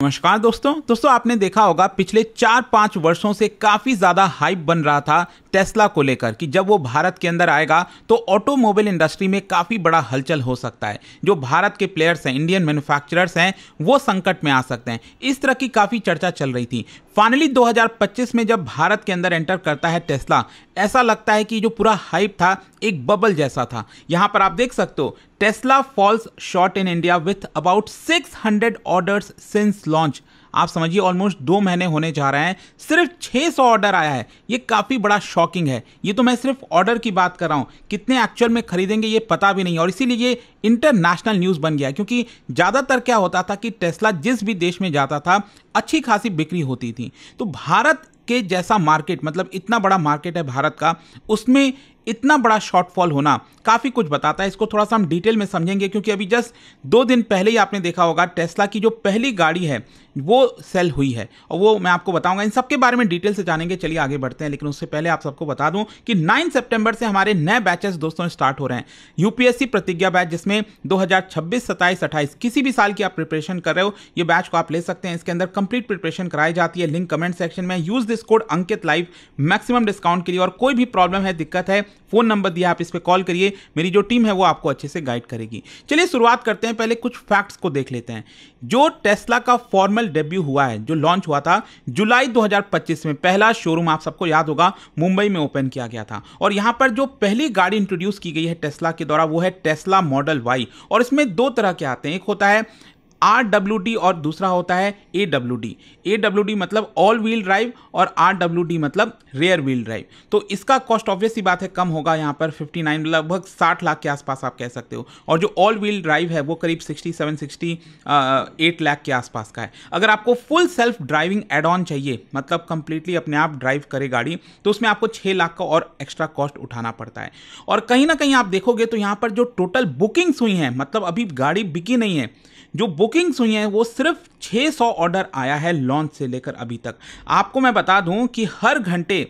नमस्कार दोस्तों आपने देखा होगा पिछले 4-5 वर्षों से काफी ज्यादा हाइप बन रहा था टेस्ला को लेकर कि जब वो भारत के अंदर आएगा तो ऑटोमोबाइल इंडस्ट्री में काफी बड़ा हलचल हो सकता है। जो भारत के प्लेयर्स हैं, इंडियन मैन्युफैक्चरर्स हैं, वो संकट में आ सकते हैं। इस तरह की काफी चर्चा चल रही थी। फाइनली 2025 में जब भारत के अंदर एंटर करता है टेस्ला, ऐसा लगता है कि जो पूरा हाइप था एक बबल जैसा था। यहां पर आप देख सकते हो Tesla falls short in India with about 600 orders since launch. आप समझिए ऑलमोस्ट 2 महीने होने जा रहे हैं, सिर्फ 600 ऑर्डर आया है। ये काफी बड़ा शॉकिंग है। ये तो मैं सिर्फ ऑर्डर की बात कर रहा हूं, कितने एक्चुअल में खरीदेंगे ये पता भी नहीं। और इसीलिए ये इंटरनेशनल न्यूज बन गया, क्योंकि ज्यादातर क्या होता था कि टेस्ला जिस भी देश में जाता था अच्छी खासी बिक्री होती थी। तो भारत के जैसा मार्केट, मतलब इतना बड़ा मार्केट है भारत का, उसमें इतना बड़ा शॉर्टफॉल होना काफी कुछ बताता है। इसको थोड़ा सा हम डिटेल में समझेंगे, क्योंकि अभी जस्ट 2 दिन पहले ही आपने देखा होगा टेस्ला की जो पहली गाड़ी है वो सेल हुई है, और वो मैं आपको बताऊंगा। इन सब के बारे में डिटेल से जानेंगे। चलिए आगे बढ़ते हैं, लेकिन उससे पहले आप सबको बता दूं कि 9 सितंबर से हमारे नए बैचेस दोस्तों स्टार्ट हो रहे हैं। यूपीएससी प्रतिज्ञा बैच, जिसमें 2026, 27, 28 किसी भी साल की आप प्रिपरेशन कर रहे हो, ये बैच को आप ले सकते हैं। इसके अंदर कंप्लीट प्रिपरेशन कराई जाती है। लिंक कमेंट सेक्शन में। Use this code Ankit live maximum discount के लिए। और कोई भी प्रॉब्लम है, दिक्कत है, फोन नंबर दिया, आप इस पे कॉल करिए। मेरी जो टीम है वो आपको अच्छे से गाइड करेगी। चलिए शुरुआत करते हैं। पहले कुछ फैक्ट्स को देख लेते हैं। जो टेस्ला का फॉर्मल डेब्यू हुआ है, जो लॉन्च हुआ था जुलाई 2025 में, पहला शोरूम आप सबको याद होगा मुंबई में ओपन किया गया था। और यहां पर जो पहली गाड़ी इंट्रोड्यूस की गई है टेस्ला के द्वारा, वो है टेस्ला मॉडल वाई। और इसमें 2 तरह के आते हैं, एक होता है RWD और दूसरा होता है AWD। AWD मतलब ऑल व्हील ड्राइव और RWD मतलब रेयर व्हील ड्राइव। तो इसका कॉस्ट ऑब्वियस सी बात है कम होगा, यहाँ पर 59 लगभग 60 लाख के आसपास आप कह सकते हो। और जो ऑल व्हील ड्राइव है वो करीब 67-68 लाख के आसपास का है। अगर आपको full self driving add on चाहिए, मतलब कंप्लीटली अपने आप ड्राइव करे गाड़ी, तो उसमें आपको 6 लाख का और एक्स्ट्रा कॉस्ट उठाना पड़ता है। और कहीं ना कहीं आप देखोगे तो यहाँ पर जो टोटल बुकिंग्स हुई हैं, मतलब अभी गाड़ी बिकी नहीं है, जो बुकिंग्स हुई हैं वो सिर्फ 600 ऑर्डर आया है लॉन्च से लेकर अभी तक। आपको मैं बता दूं कि हर घंटे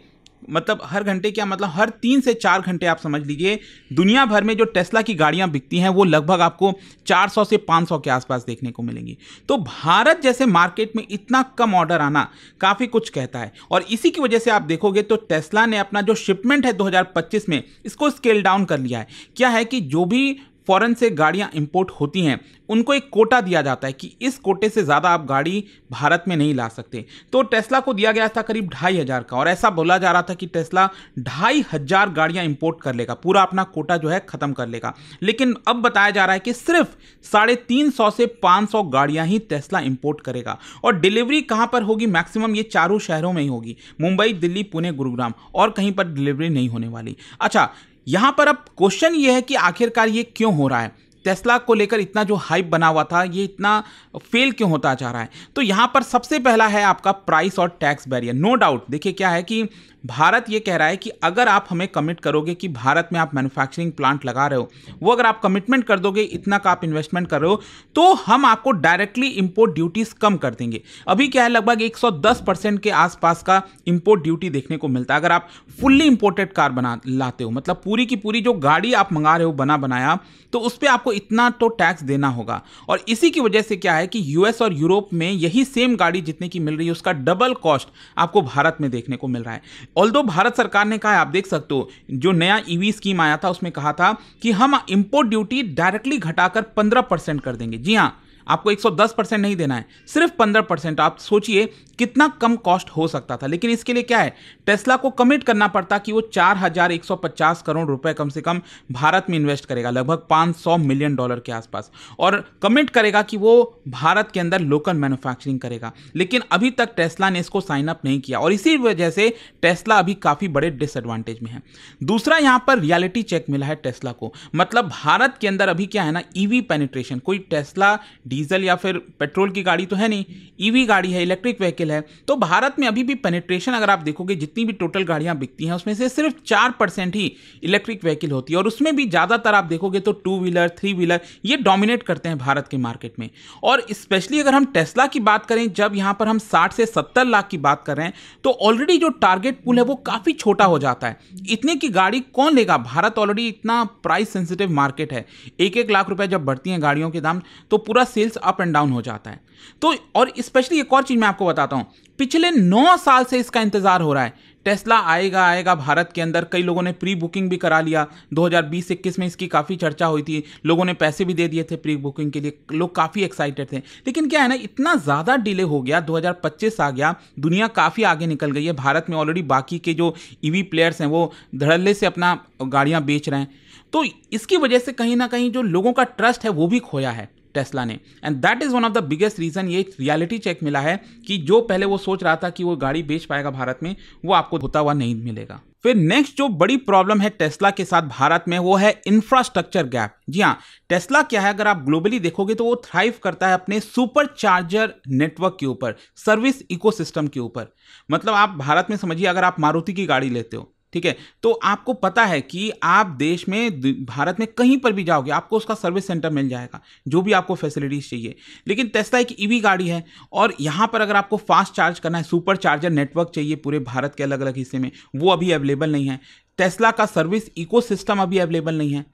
क्या मतलब हर 3 से 4 घंटे आप समझ लीजिए दुनिया भर में जो टेस्ला की गाड़ियां बिकती हैं वो लगभग आपको 400 से 500 के आसपास देखने को मिलेंगी। तो भारत जैसे मार्केट में इतना कम ऑर्डर आना काफी कुछ कहता है। और इसी की वजह से आप देखोगे तो टेस्ला ने अपना जो शिपमेंट है 2025 में, इसको स्केल डाउन कर लिया है। क्या है कि जो भी फॉरेन से गाड़ियां इंपोर्ट होती हैं उनको एक कोटा दिया जाता है कि इस कोटे से ज़्यादा आप गाड़ी भारत में नहीं ला सकते। तो टेस्ला को दिया गया था करीब 2500 का, और ऐसा बोला जा रहा था कि टेस्ला 2500 गाड़ियां इंपोर्ट कर लेगा, पूरा अपना कोटा जो है खत्म कर लेगा। लेकिन अब बताया जा रहा है कि सिर्फ 350 से 500 गाड़ियां ही टेस्ला इंपोर्ट करेगा। और डिलीवरी कहां पर होगी? मैक्सिमम ये 4 शहरों में ही होगी, मुंबई, दिल्ली, पुणे, गुरुग्राम, और कहीं पर डिलीवरी नहीं होने वाली। अच्छा, यहां पर अब क्वेश्चन ये है कि आखिरकार ये क्यों हो रहा है? टेस्ला को लेकर इतना जो हाइप बना हुआ था, ये इतना फेल क्यों होता जा रहा है? तो यहां पर सबसे पहला है आपका प्राइस और टैक्स बैरियर। नो डाउट, देखिए क्या है कि भारत ये कह रहा है कि अगर आप हमें कमिट करोगे कि भारत में आप मैन्युफैक्चरिंग प्लांट लगा रहे हो, वो अगर आप कमिटमेंट कर दोगे, इतना का आप इन्वेस्टमेंट कर रहे हो, तो हम आपको डायरेक्टली इंपोर्ट ड्यूटीज कम कर देंगे। अभी क्या है, लगभग 110% के आसपास का इंपोर्ट ड्यूटी देखने को मिलता है अगर आप फुल्ली इंपोर्टेड कार बना लाते हो, मतलब पूरी की पूरी जो गाड़ी आप मंगा रहे हो बना बनाया, तो उस पर आपको इतना तो टैक्स देना होगा। और इसी की वजह से क्या है कि यूएस और यूरोप में यही सेम गाड़ी जितने की मिल रही है उसका डबल कॉस्ट आपको भारत में देखने को मिल रहा है। ऑल्दो भारत सरकार ने कहा है, आप देख सकते हो जो नया ईवी स्कीम आया था उसमें कहा था कि हम इंपोर्ट ड्यूटी डायरेक्टली घटाकर 15% कर देंगे। जी हाँ, आपको 110% नहीं देना है, सिर्फ 15%। आप सोचिए कितना कम कॉस्ट हो सकता था। लेकिन इसके लिए क्या है, टेस्ला को कमिट करना पड़ता कि वो 4150 करोड़ रुपए कम से कम भारत में इन्वेस्ट करेगा, लगभग $500 मिलियन के आसपास, और कमिट करेगा कि वो भारत के अंदर लोकल मैन्युफैक्चरिंग करेगा। लेकिन अभी तक टेस्ला ने इसको साइन अप नहीं किया, और इसी वजह से टेस्ला अभी काफी बड़े डिसएडवांटेज में है। दूसरा, यहां पर रियलिटी चेक मिला है टेस्ला को, मतलब भारत के अंदर अभी क्या है ना, ईवी पेनिट्रेशन, कोई टेस्ला डीजल या फिर पेट्रोल की गाड़ी तो है नहीं, ईवी गाड़ी है, इलेक्ट्रिक व्हीकल है। तो भारत में अभी भी पेनिट्रेशन अगर आप देखोगे, जितनी भी टोटल गाड़ियां बिकती हैं उसमें से सिर्फ 4% ही इलेक्ट्रिक व्हीकल होती है, और उसमें भी ज्यादातर आप देखोगे तो 2 व्हीलर 3 व्हीलर ये डोमिनेट करते हैं भारत के मार्केट में। और स्पेशली अगर हम टेस्ला की बात करें, जब यहां पर हम 60 से 70 लाख की बात कर रहे हैं, तो ऑलरेडी जो टारगेट पूल है वो काफी छोटा हो जाता है। इतने की गाड़ी कौन लेगा? भारत ऑलरेडी इतना प्राइस सेंसिटिव मार्केट है, 1-1 लाख रुपए जब बढ़ती हैं गाड़ियों के दाम, तो पूरा sales sales up and down हो जाता है। तो और स्पेशली एक और चीज मैं आपको बताता हूं, पिछले 9 साल से इसका इंतजार हो रहा है, टेस्ला आएगा भारत के अंदर। कई लोगों ने प्री बुकिंग भी करा लिया, 2020-21 में इसकी काफ़ी चर्चा हुई थी, लोगों ने पैसे भी दे दिए थे प्री बुकिंग के लिए, लोग काफ़ी एक्साइटेड थे। लेकिन क्या है ना, इतना ज़्यादा डिले हो गया, 2025 आ गया, दुनिया काफ़ी आगे निकल गई है। भारत में ऑलरेडी बाकी के जो ईवी प्लेयर्स हैं वो धड़ल्ले से अपना गाड़ियाँ बेच रहे हैं। तो इसकी वजह से कहीं ना कहीं जो लोगों का ट्रस्ट है वो भी खोया है टेस्ला ने, and that is one of the biggest reason. ये रियलिटी चेक मिला है कि जो पहले वो सोच रहा था कि वो गाड़ी बेच पाएगा भारत में, वो आपको होता हुआ नहीं मिलेगा। फिर नेक्स्ट जो बड़ी प्रॉब्लम है टेस्ला के साथ भारत में, वो है इंफ्रास्ट्रक्चर गैप। जी हाँ, टेस्ला क्या है, अगर आप ग्लोबली देखोगे तो वो थ्राइव करता है अपने सुपर चार्जर नेटवर्क के ऊपर, सर्विस इकोसिस्टम के ऊपर। मतलब आप भारत में समझिए, अगर आप मारुति की गाड़ी लेते हो, ठीक है, तो आपको पता है कि आप देश में, भारत में कहीं पर भी जाओगे आपको उसका सर्विस सेंटर मिल जाएगा, जो भी आपको फैसिलिटीज चाहिए। लेकिन टेस्ला एक ईवी गाड़ी है और यहां पर अगर आपको फास्ट चार्ज करना है, सुपर चार्जर नेटवर्क चाहिए पूरे भारत के अलग अलग हिस्से में, वो अभी अवेलेबल नहीं है। टेस्ला का सर्विस इकोसिस्टम अभी अवेलेबल नहीं है।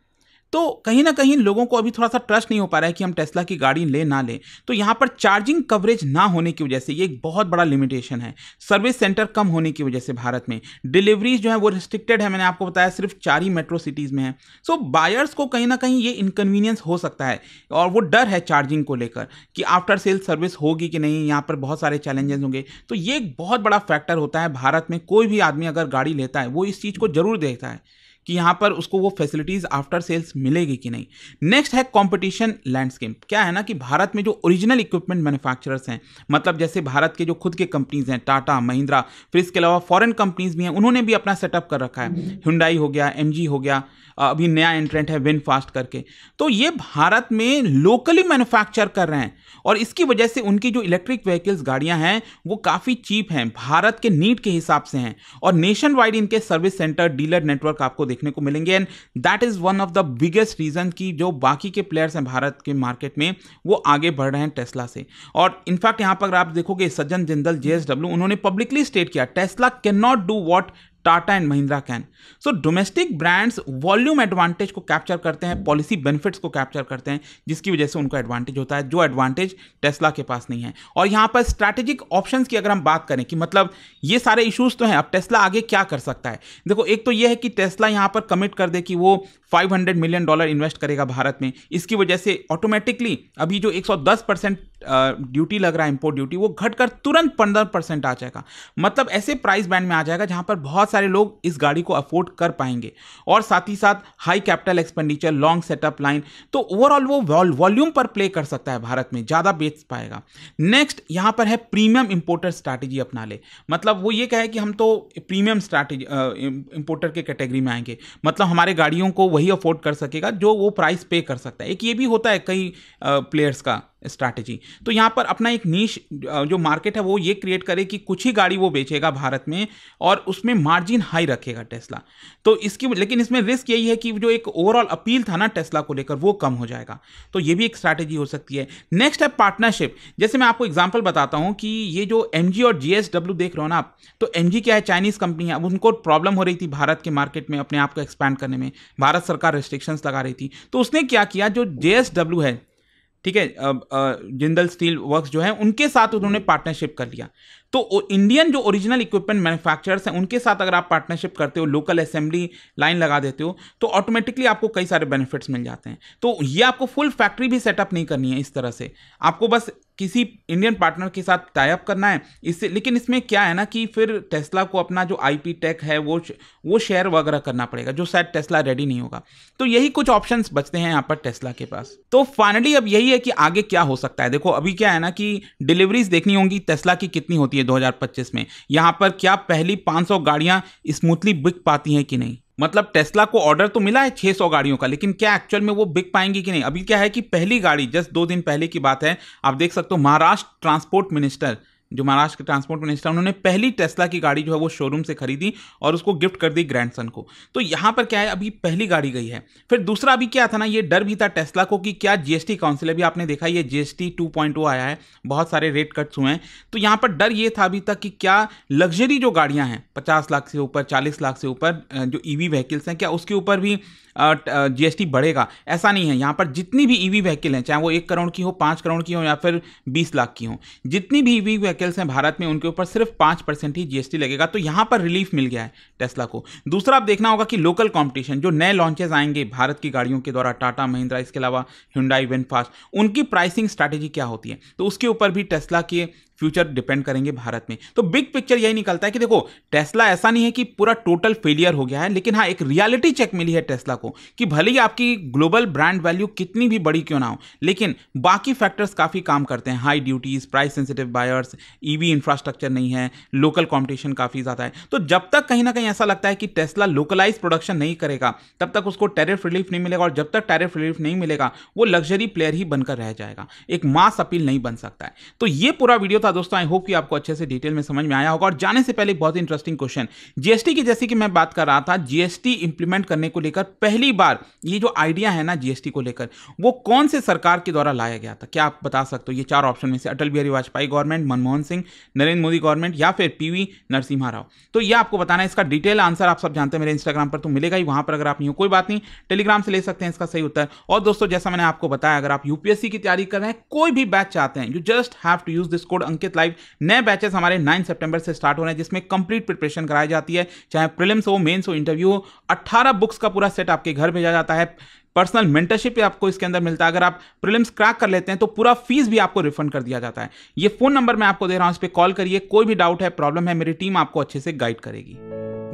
तो कहीं ना कहीं लोगों को अभी थोड़ा सा ट्रस्ट नहीं हो पा रहा है कि हम टेस्ला की गाड़ी ले ना ले। तो यहाँ पर चार्जिंग कवरेज ना होने की वजह से ये एक बहुत बड़ा लिमिटेशन है। सर्विस सेंटर कम होने की वजह से भारत में डिलीवरीज जो है वो रिस्ट्रिक्टेड है, मैंने आपको बताया सिर्फ 4 ही मेट्रो सिटीज़ में है। सो बायर्स को कहीं ना कहीं ये इनकन्वीनियंस हो सकता है और वो डर है चार्जिंग को लेकर कि आफ्टर सेल सर्विस होगी कि नहीं, यहाँ पर बहुत सारे चैलेंजेस होंगे। तो ये एक बहुत बड़ा फैक्टर होता है भारत में। कोई भी आदमी अगर गाड़ी लेता है वो इस चीज़ को जरूर देखता है कि यहाँ पर उसको वो फैसिलिटीज आफ्टर सेल्स मिलेगी कि नहीं। नेक्स्ट है कंपटीशन लैंडस्केप। क्या है ना कि भारत में जो ओरिजिनल इक्विपमेंट मैन्युफैक्चरर्स हैं, मतलब जैसे भारत के जो खुद के कंपनीज हैं, टाटा, महिंद्रा, फिर इसके अलावा फॉरेन कंपनीज भी हैं, उन्होंने भी अपना सेटअप कर रखा है। Hyundai हो गया, MG हो गया, अभी नया एंट्रेंट है विनफास्ट करके। तो ये भारत में लोकली मैन्युफैक्चर कर रहे हैं और इसकी वजह से उनकी जो इलेक्ट्रिक व्हीकल्स गाड़ियां हैं वो काफ़ी चीप हैं, भारत के नीड के हिसाब से हैं और नेशन वाइड इनके सर्विस सेंटर, डीलर नेटवर्क आपको देखने को मिलेंगे। And that is one of the biggest reason कि जो बाकी के प्लेयर्स हैं भारत के मार्केट में वो आगे बढ़ रहे हैं टेस्ला से। और इनफैक्ट यहाँ पर आप देखोगे सज्जन जिंदल JSW, उन्होंने पब्लिकली स्टेट किया Tesla can not do what Tata and Mahindra can. So domestic brands volume advantage को कैप्चर करते हैं, पॉलिसी बेनिफिट्स को कैप्चर करते हैं, जिसकी वजह से उनको एडवांटेज होता है, जो एडवांटेज टेस्ला के पास नहीं है। और यहाँ पर स्ट्रैटेजिक ऑप्शंस की अगर हम बात करें कि मतलब ये सारे इश्यूज तो हैं, अब टेस्ला आगे क्या कर सकता है। देखो, एक तो ये है कि टेस्ला यहाँ पर कमिट कर दे कि वो $500 मिलियन इन्वेस्ट करेगा भारत में। इसकी वजह से ऑटोमेटिकली अभी जो 110% ड्यूटी लग रहा है, इंपोर्ट ड्यूटी, वो घटकर तुरंत 15% आ जाएगा। मतलब ऐसे प्राइस बैंड में आ जाएगा जहां पर बहुत सारे लोग इस गाड़ी को अफोर्ड कर पाएंगे और साथ ही साथ high capital expenditure, long setup line, तो ओवरऑल वो वॉल्यूम पर प्ले कर सकता है, भारत में ज़्यादा बेच पाएगा। नेक्स्ट यहाँ पर है प्रीमियम इंपोर्टर स्ट्रैटेजी अपना ले। मतलब वो ये कहे कि हम तो प्रीमियम स्ट्रैटेजी इंपोर्टर के कैटेगरी में आएंगे, मतलब हमारे गाड़ियों को वही अफोर्ड कर सकेगा जो वो प्राइस पे कर सकता है। एक ये भी होता है कई प्लेयर्स का स्ट्रैटेजी। तो यहाँ पर अपना एक नीश जो मार्केट है वो ये क्रिएट करे कि कुछ ही गाड़ी वो बेचेगा भारत में और उसमें मार्जिन हाई रखेगा टेस्ला। तो इसकी, लेकिन इसमें रिस्क यही है कि जो एक ओवरऑल अपील था ना टेस्ला को लेकर, वो कम हो जाएगा। तो ये भी एक स्ट्रैटेजी हो सकती है। नेक्स्ट है पार्टनरशिप। जैसे मैं आपको एग्जांपल बताता हूँ कि ये जो MG और JSW देख रहे हो ना आप, तो MG क्या है, चाइनीज कंपनी है। अब उनको प्रॉब्लम हो रही थी भारत के मार्केट में अपने आप को एक्सपैंड करने में, भारत सरकार रिस्ट्रिक्शंस लगा रही थी। तो उसने क्या किया, जो JSW है, ठीक है, जिंदल स्टील वर्क्स जो है, उनके साथ उन्होंने पार्टनरशिप कर लिया। तो इंडियन जो ओरिजिनल इक्विपमेंट मैन्युफैक्चरर्स हैं उनके साथ अगर आप पार्टनरशिप करते हो, लोकल असेंबली लाइन लगा देते हो, तो ऑटोमेटिकली आपको कई सारे बेनिफिट्स मिल जाते हैं। तो ये आपको फुल फैक्ट्री भी सेटअप नहीं करनी है इस तरह से, आपको बस किसी इंडियन पार्टनर के साथ टाई अप करना है इससे। लेकिन इसमें क्या है ना कि फिर टेस्ला को अपना जो IP टेक है वो शेयर वगैरह करना पड़ेगा, जो शायद टेस्ला रेडी नहीं होगा। तो यही कुछ ऑप्शंस बचते हैं यहाँ पर टेस्ला के पास। तो फाइनली अब यही है कि आगे क्या हो सकता है। देखो, अभी क्या है ना कि डिलीवरीज देखनी होंगी टेस्ला की कितनी होती है 2025 में, यहाँ पर क्या पहली 500 गाड़ियां स्मूथली बिक पाती हैं कि नहीं। मतलब टेस्ला को ऑर्डर तो मिला है 600 गाड़ियों का, लेकिन क्या एक्चुअल में वो बिक पाएंगी कि नहीं। अभी क्या है कि पहली गाड़ी जस्ट 2 दिन पहले की बात है, आप देख सकते हो महाराष्ट्र ट्रांसपोर्ट मिनिस्टर जो महाराष्ट्र के ट्रांसपोर्ट मिनिस्टर, उन्होंने पहली टेस्ला की गाड़ी जो है वो शोरूम से खरीदी और उसको गिफ्ट कर दी ग्रैंडसन को। तो यहाँ पर क्या है, अभी पहली गाड़ी गई है। फिर दूसरा अभी क्या था ना, ये डर भी था टेस्ला को कि क्या जीएसटी काउंसिल, अभी आपने देखा ये जीएसटी 2.0 आया है, बहुत सारे रेट कट्स हुए हैं, तो यहाँ पर डर ये था अभी तक कि क्या लग्जरी जो गाड़ियाँ हैं 50 लाख से ऊपर, 40 लाख से ऊपर जो ईवी व्हीकल्स हैं, क्या उसके ऊपर भी जीएसटी बढ़ेगा। ऐसा नहीं है, यहाँ पर जितनी भी ईवी व्हीकल हैं, चाहे वो 1 करोड़ की हो, 5 करोड़ की हो या फिर 20 लाख की हो, जितनी भी ईवी व्हीकल्स हैं भारत में, उनके ऊपर सिर्फ 5% ही जीएसटी लगेगा। तो यहाँ पर रिलीफ मिल गया है टेस्ला को। दूसरा आप देखना होगा कि लोकल कंपटीशन, जो नए लॉन्चेस आएंगे भारत की गाड़ियों के द्वारा, टाटा, महिंद्रा, इसके अलावा Hyundai, VinFast, उनकी प्राइसिंग स्ट्रैटेजी क्या होती है, तो उसके ऊपर भी टेस्ला के फ्यूचर डिपेंड करेंगे भारत में। तो बिग पिक्चर यही निकलता है कि देखो टेस्ला ऐसा नहीं है कि पूरा टोटल फेलियर हो गया है, लेकिन हाँ एक रियलिटी चेक मिली है टेस्ला को कि भले ही आपकी ग्लोबल ब्रांड वैल्यू कितनी भी बड़ी क्यों ना हो, लेकिन बाकी फैक्टर्स काफी काम करते हैं। High duties, price sensitive buyers, EV infrastructure नहीं है, लोकल कॉम्पिटिशन काफी ज्यादा है। तो जब तक कहीं ना कहीं ऐसा लगता है कि टेस्ला लोकलाइज प्रोडक्शन नहीं करेगा, तब तक उसको टैरिफ रिलीफ नहीं मिलेगा, और जब तक टैरिफ रिलीफ नहीं मिलेगा वो लग्जरी प्लेयर ही बनकर रह जाएगा, एक मास अपील नहीं बन सकता है। तो ये पूरा वीडियो था दोस्तों, आई होप कि आपको अच्छे से डिटेल में समझ में आया होगा। और जाने से पहले बहुत इंटरेस्टिंग क्वेश्चन, जीएसटी की, जैसे कि मैं बात कर रहा था, जीएसटी इंप्लीमेंट करने को लेकर पहली बार ये जो आइडिया है ना जीएसटी को लेकर, वो कौन से सरकार के द्वारा लाया गया था, क्या आप बता सकते हो? ये 4 ऑप्शन में से अटल बिहारी वाजपेयी गवर्नमेंट, मनमोहन सिंह, नरेंद्र मोदी गवर्नमेंट या फिर पीवी नरसिम्हा राव। तो ये आपको बताना है। इसका डिटेल आंसर आप सब जानते हैं, मेरे इंस्टाग्राम पर तो मिलेगा ही, वहां पर अगर आप नहीं हो कोई बात नहीं, टेलीग्राम से ले सकते हैं इसका सही उत्तर। और दोस्तों जैसा मैंने आपको बताया, अगर आप यूपीएससी की तैयारी कर रहे हैं, कोई भी बैच चाहते हैं, you just have to use this code Ankit live. नए बैचेस हमारे 9 सितंबर से स्टार्ट हो रहे हैं, जिसमें कंप्लीट प्रिपरेशन कराई जाती है, चाहे प्रीलिम्स हो, मेंस हो, इंटरव्यू हो। 18 बुक्स का पूरा सेट आपके घर भेजा जाता है। पर्सनल मेंटरशिप आपको इसके अंदर मिलता है। अगर आप प्रीलिम्स क्रैक कर लेते हैं तो पूरा फीस भी आपको रिफंड कर दिया जाता है। ये फोन नंबर मैं आपको दे रहा हूं, इस पर कॉल करिए, कोई भी डाउट है, प्रॉब्लम है, मेरी टीम आपको अच्छे से गाइड करेगी।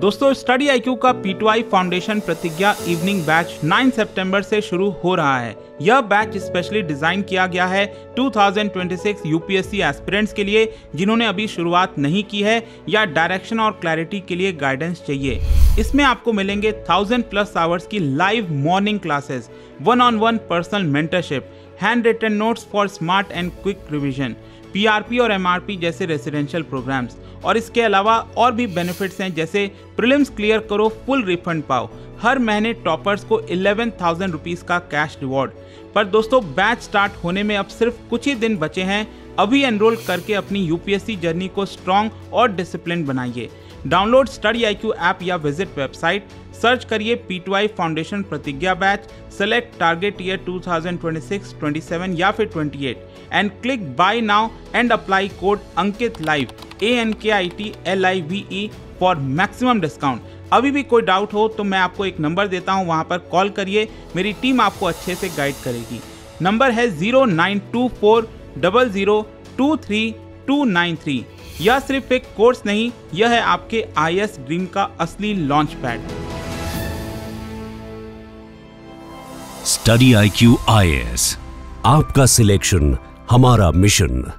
दोस्तों स्टडी आईक्यू का P2I फाउंडेशन प्रतिज्ञा इवनिंग बैच 9 सितंबर से शुरू हो रहा है। यह बैच स्पेशली डिजाइन किया गया है 2026 यूपीएससी एस्पिरेंट्स के लिए, जिन्होंने अभी शुरुआत नहीं की है या डायरेक्शन और क्लैरिटी के लिए गाइडेंस चाहिए। इसमें आपको मिलेंगे 1000+ आवर्स की live morning classes, 1-on-1 personal mentorship, hand written notes for smart and quick revision, PRP और एमआरपी जैसे रेसिडेंशियल प्रोग्राम्स, और इसके अलावा और भी बेनिफिट्स हैं, जैसे प्रीलिम्स क्लियर करो फुल रिफंड पाओ, हर महीने टॉपर्स को 11,000 रुपीज का कैश रिवॉर्ड। पर दोस्तों बैच स्टार्ट होने में अब सिर्फ कुछ ही दिन बचे हैं। अभी एनरोल करके अपनी यूपीएससी जर्नी को स्ट्रॉन्ग और डिसिप्लिन बनाइए। डाउनलोड स्टडी आईक्यू ऐप या विजिट वेबसाइट, सर्च करिए P2I फाउंडेशन प्रतिज्ञा बैच, सेलेक्ट टारगेट ईयर 2026, 27 या फिर 28 and click buy now and apply code Ankit live ANKITLIVE for maximum discount. अभी भी कोई डाउट हो तो मैं आपको एक नंबर देता हूं, वहां पर कॉल करिए, मेरी टीम आपको अच्छे से गाइड करेगी। नंबर है 092400239293। यह सिर्फ एक कोर्स नहीं, यह है आपके IAS ड्रीम का असली launch pad. Study IQ IAS, आपका सिलेक्शन हमारा मिशन।